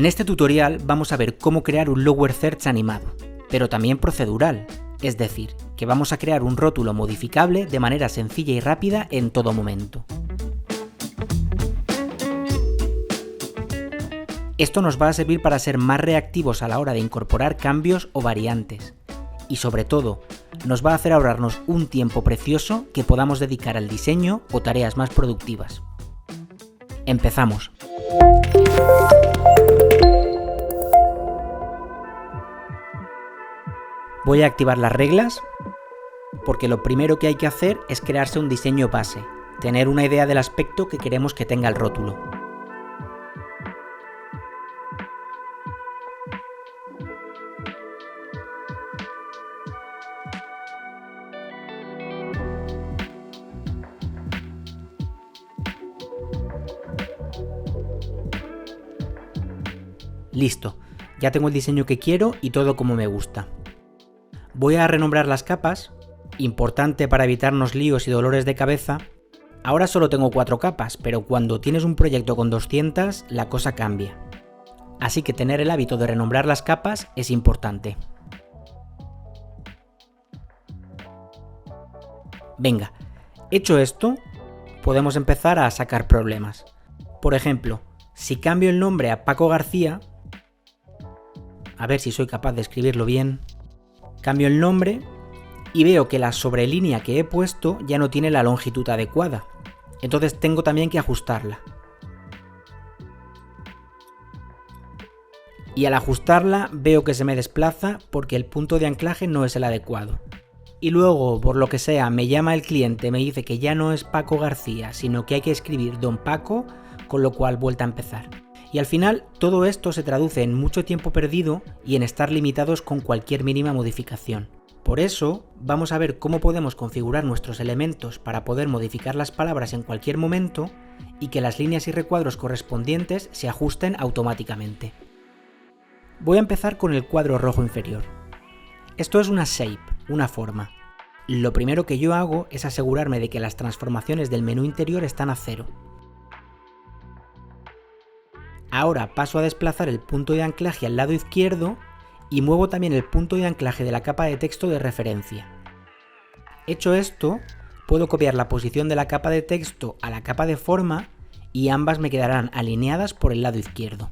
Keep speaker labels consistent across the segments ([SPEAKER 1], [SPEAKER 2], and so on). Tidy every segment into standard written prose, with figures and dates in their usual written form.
[SPEAKER 1] En este tutorial vamos a ver cómo crear un Lower Thirds animado, pero también procedural, es decir, que vamos a crear un rótulo modificable de manera sencilla y rápida en todo momento. Esto nos va a servir para ser más reactivos a la hora de incorporar cambios o variantes, y sobre todo, nos va a hacer ahorrarnos un tiempo precioso que podamos dedicar al diseño o tareas más productivas. Empezamos. Voy a activar las reglas porque lo primero que hay que hacer es crearse un diseño base, tener una idea del aspecto que queremos que tenga el rótulo. Listo, ya tengo el diseño que quiero y todo como me gusta. Voy a renombrar las capas, importante para evitarnos líos y dolores de cabeza. Ahora solo tengo 4 capas, pero cuando tienes un proyecto con 200, la cosa cambia. Así que tener el hábito de renombrar las capas es importante. Venga, hecho esto, podemos empezar a sacar problemas. Por ejemplo, si cambio el nombre a Paco García, a ver si soy capaz de escribirlo bien. Cambio el nombre y veo que la sobrelínea que he puesto ya no tiene la longitud adecuada. Entonces tengo también que ajustarla. Y al ajustarla veo que se me desplaza porque el punto de anclaje no es el adecuado. Y luego, por lo que sea, me llama el cliente, me dice que ya no es Paco García, sino que hay que escribir Don Paco, con lo cual vuelta a empezar. Y al final todo esto se traduce en mucho tiempo perdido y en estar limitados con cualquier mínima modificación. Por eso vamos a ver cómo podemos configurar nuestros elementos para poder modificar las palabras en cualquier momento y que las líneas y recuadros correspondientes se ajusten automáticamente. Voy a empezar con el cuadro rojo inferior. Esto es una shape, una forma. Lo primero que yo hago es asegurarme de que las transformaciones del menú interior están a 0. Ahora paso a desplazar el punto de anclaje al lado izquierdo y muevo también el punto de anclaje de la capa de texto de referencia. Hecho esto, puedo copiar la posición de la capa de texto a la capa de forma y ambas me quedarán alineadas por el lado izquierdo.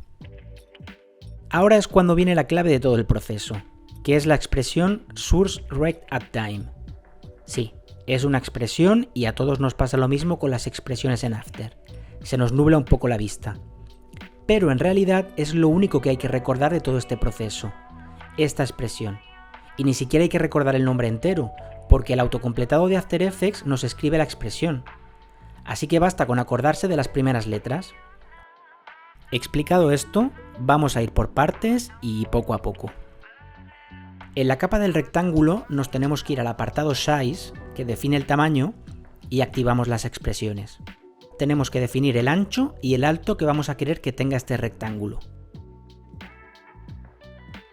[SPEAKER 1] Ahora es cuando viene la clave de todo el proceso, que es la expresión sourceRectAtTime. Sí, es una expresión y a todos nos pasa lo mismo con las expresiones en After. Se nos nubla un poco la vista. Pero en realidad es lo único que hay que recordar de todo este proceso, esta expresión. Y ni siquiera hay que recordar el nombre entero, porque el autocompletado de After Effects nos escribe la expresión. Así que basta con acordarse de las primeras letras. Explicado esto, vamos a ir por partes y poco a poco. En la capa del rectángulo nos tenemos que ir al apartado Size, que define el tamaño, y activamos las expresiones. Tenemos que definir el ancho y el alto que vamos a querer que tenga este rectángulo.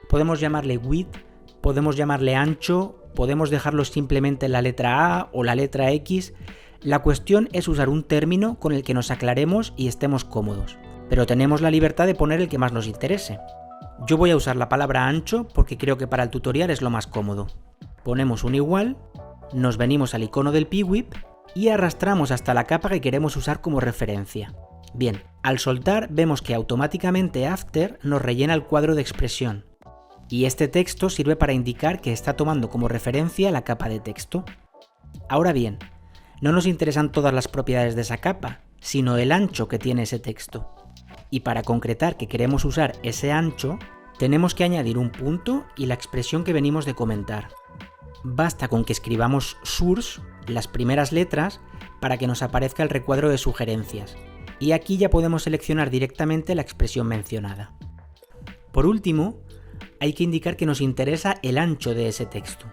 [SPEAKER 1] Podemos llamarle width, podemos llamarle ancho, podemos dejarlo simplemente en la letra A o la letra X. La cuestión es usar un término con el que nos aclaremos y estemos cómodos, pero tenemos la libertad de poner el que más nos interese. Yo voy a usar la palabra ancho porque creo que para el tutorial es lo más cómodo. Ponemos un igual, nos venimos al icono del pwip y arrastramos hasta la capa que queremos usar como referencia. Bien, al soltar vemos que automáticamente After nos rellena el cuadro de expresión y este texto sirve para indicar que está tomando como referencia la capa de texto. Ahora bien, no nos interesan todas las propiedades de esa capa, sino el ancho que tiene ese texto. Y para concretar que queremos usar ese ancho, tenemos que añadir un punto y la expresión que venimos de comentar. Basta con que escribamos source, las primeras letras, para que nos aparezca el recuadro de sugerencias, y aquí ya podemos seleccionar directamente la expresión mencionada. Por último, hay que indicar que nos interesa el ancho de ese texto,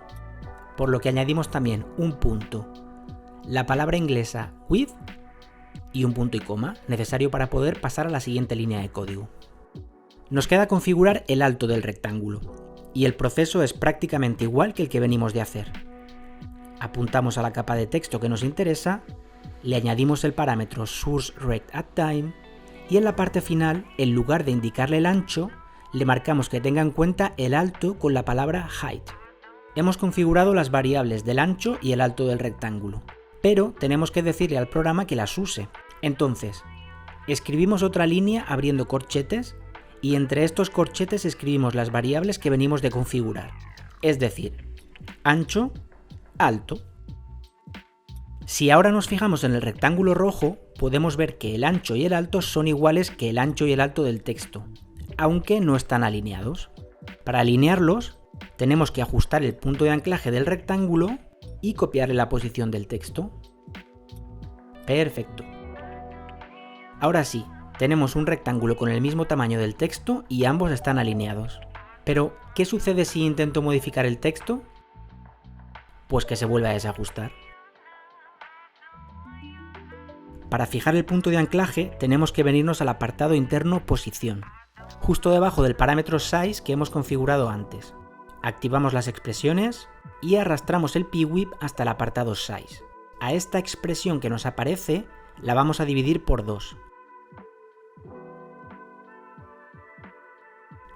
[SPEAKER 1] por lo que añadimos también un punto, la palabra inglesa width y un punto y coma, necesario para poder pasar a la siguiente línea de código. Nos queda configurar el alto del rectángulo, y el proceso es prácticamente igual que el que venimos de hacer. Apuntamos a la capa de texto que nos interesa, le añadimos el parámetro sourceRectAtTime Y en la parte final, en lugar de indicarle el ancho, le marcamos que tenga en cuenta el alto con la palabra height. Hemos configurado las variables del ancho y el alto del rectángulo, pero tenemos que decirle al programa que las use. Entonces, escribimos otra línea abriendo corchetes y entre estos corchetes escribimos las variables que venimos de configurar, es decir, ancho, alto. Si ahora nos fijamos en el rectángulo rojo, podemos ver que el ancho y el alto son iguales que el ancho y el alto del texto, aunque no están alineados. Para alinearlos, tenemos que ajustar el punto de anclaje del rectángulo y copiarle la posición del texto. Perfecto. Ahora sí, tenemos un rectángulo con el mismo tamaño del texto y ambos están alineados. Pero, ¿qué sucede si intento modificar el texto? Pues que se vuelve a desajustar. Para fijar el punto de anclaje tenemos que venirnos al apartado interno Posición, justo debajo del parámetro Size que hemos configurado antes. Activamos las expresiones y arrastramos el pwip hasta el apartado Size. A esta expresión que nos aparece la vamos a dividir por 2.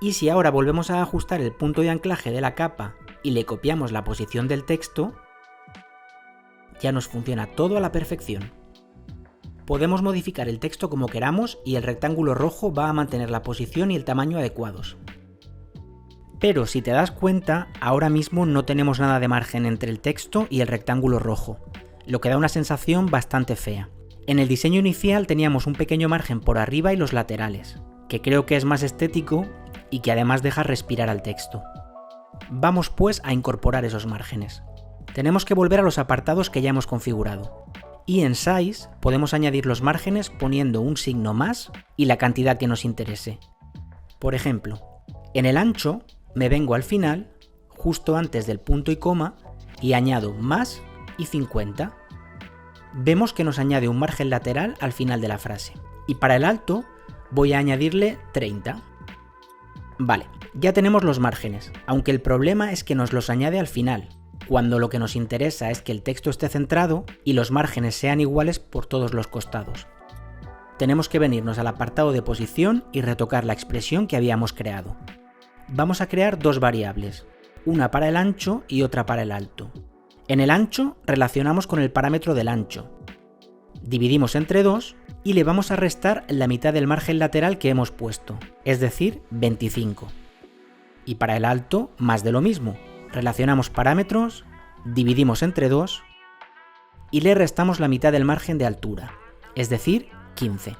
[SPEAKER 1] Y si ahora volvemos a ajustar el punto de anclaje de la capa y le copiamos la posición del texto, ya nos funciona todo a la perfección. Podemos modificar el texto como queramos y el rectángulo rojo va a mantener la posición y el tamaño adecuados. Pero si te das cuenta, ahora mismo no tenemos nada de margen entre el texto y el rectángulo rojo, lo que da una sensación bastante fea. En el diseño inicial teníamos un pequeño margen por arriba y los laterales, que creo que es más estético y que además deja respirar al texto. Vamos pues a incorporar esos márgenes. Tenemos que volver a los apartados que ya hemos configurado. Y en Size podemos añadir los márgenes poniendo un signo más y la cantidad que nos interese. Por ejemplo, en el ancho me vengo al final, justo antes del punto y coma, y añado más y 50. Vemos que nos añade un margen lateral al final de la frase. Y para el alto voy a añadirle 30. Vale, ya tenemos los márgenes, aunque el problema es que nos los añade al final, cuando lo que nos interesa es que el texto esté centrado y los márgenes sean iguales por todos los costados. Tenemos que venirnos al apartado de posición y retocar la expresión que habíamos creado. Vamos a crear dos variables, una para el ancho y otra para el alto. En el ancho relacionamos con el parámetro del ancho. Dividimos entre 2 y le vamos a restar la mitad del margen lateral que hemos puesto, es decir, 25. Y para el alto, más de lo mismo. Relacionamos parámetros, dividimos entre 2 y le restamos la mitad del margen de altura, es decir, 15.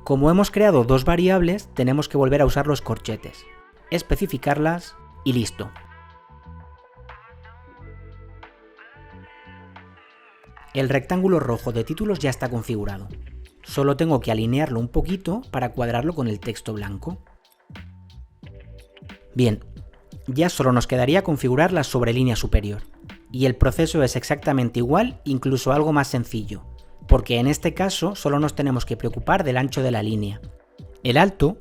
[SPEAKER 1] Como hemos creado dos variables, tenemos que volver a usar los corchetes, especificarlas y listo. El rectángulo rojo de títulos ya está configurado. Solo tengo que alinearlo un poquito para cuadrarlo con el texto blanco. Bien, ya solo nos quedaría configurar la sobrelínea superior. Y el proceso es exactamente igual, incluso algo más sencillo, porque en este caso solo nos tenemos que preocupar del ancho de la línea. El alto,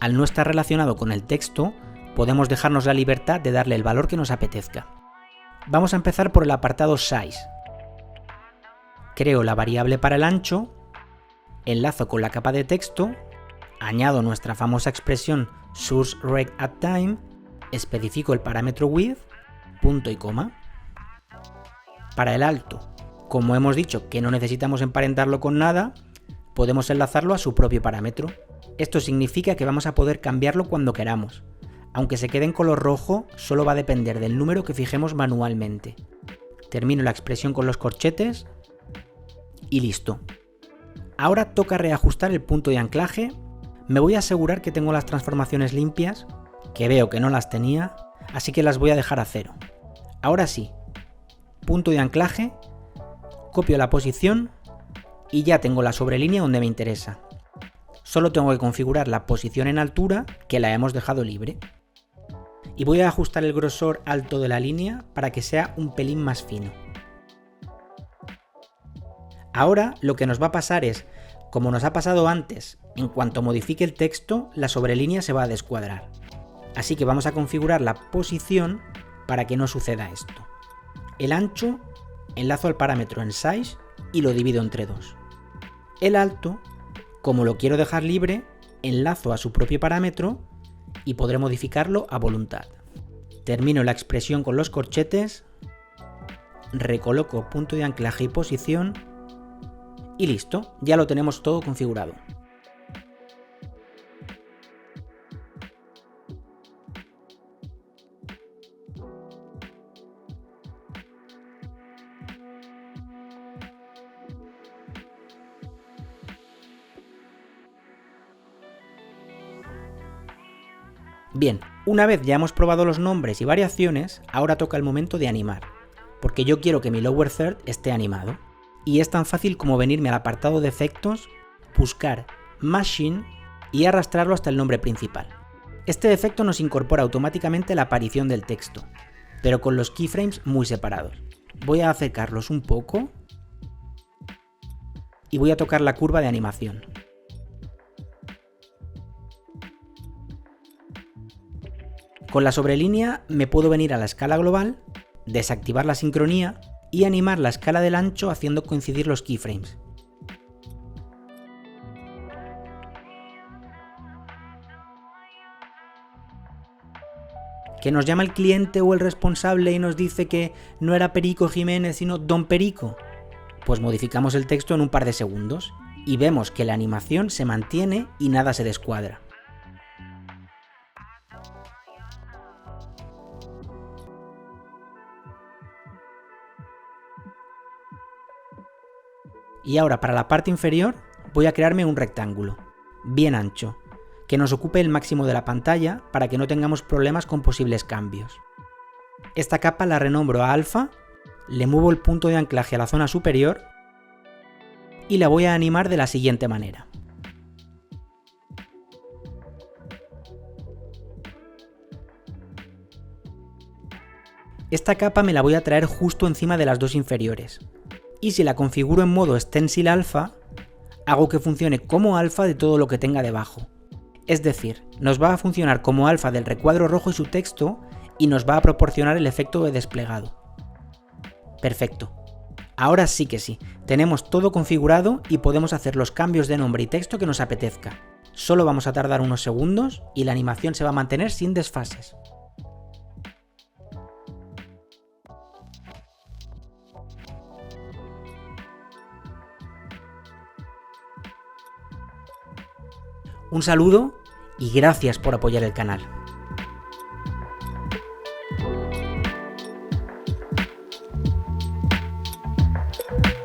[SPEAKER 1] al no estar relacionado con el texto, podemos dejarnos la libertad de darle el valor que nos apetezca. Vamos a empezar por el apartado Size. Creo la variable para el ancho, enlazo con la capa de texto, añado nuestra famosa expresión sourceRectAtTime, especifico el parámetro width, punto y coma. Para el alto, como hemos dicho que no necesitamos emparentarlo con nada, podemos enlazarlo a su propio parámetro. Esto significa que vamos a poder cambiarlo cuando queramos. Aunque se quede en color rojo, solo va a depender del número que fijemos manualmente. Termino la expresión con los corchetes y listo. Ahora toca reajustar el punto de anclaje. Me voy a asegurar que tengo las transformaciones limpias, que veo que no las tenía, así que las voy a dejar a 0. Ahora sí, punto de anclaje, copio la posición y ya tengo la sobrelínea donde me interesa. Solo tengo que configurar la posición en altura, que la hemos dejado libre. Y voy a ajustar el grosor alto de la línea para que sea un pelín más fino. Ahora lo que nos va a pasar es, como nos ha pasado antes, en cuanto modifique el texto, la sobrelínea se va a descuadrar. Así que vamos a configurar la posición para que no suceda esto. El ancho, enlazo al parámetro en Size y lo divido entre 2. El alto, Como lo quiero dejar libre, enlazo a su propio parámetro y podré modificarlo a voluntad. Termino la expresión con los corchetes, recoloco punto de anclaje y posición y listo, ya lo tenemos todo configurado. Bien, una vez ya hemos probado los nombres y variaciones, ahora toca el momento de animar, porque yo quiero que mi lower third esté animado. Y es tan fácil como venirme al apartado de efectos, buscar Machine y arrastrarlo hasta el nombre principal. Este efecto nos incorpora automáticamente la aparición del texto, pero con los keyframes muy separados. Voy a acercarlos un poco y voy a tocar la curva de animación. Con la sobrelínea me puedo venir a la escala global, desactivar la sincronía y animar la escala del ancho haciendo coincidir los keyframes. ¿Que nos llama el cliente o el responsable y nos dice que no era Perico Jiménez sino Don Perico? Pues modificamos el texto en un par de segundos y vemos que la animación se mantiene y nada se descuadra. Y ahora para la parte inferior voy a crearme un rectángulo, bien ancho, que nos ocupe el máximo de la pantalla para que no tengamos problemas con posibles cambios. Esta capa la renombro a alfa, le muevo el punto de anclaje a la zona superior y la voy a animar de la siguiente manera. Esta capa me la voy a traer justo encima de las dos inferiores. Y si la configuro en modo Stencil Alpha, hago que funcione como alfa de todo lo que tenga debajo. Es decir, nos va a funcionar como alfa del recuadro rojo y su texto y nos va a proporcionar el efecto de desplegado. Perfecto. Ahora sí que sí, tenemos todo configurado y podemos hacer los cambios de nombre y texto que nos apetezca. Solo vamos a tardar unos segundos y la animación se va a mantener sin desfases. Un saludo y gracias por apoyar el canal.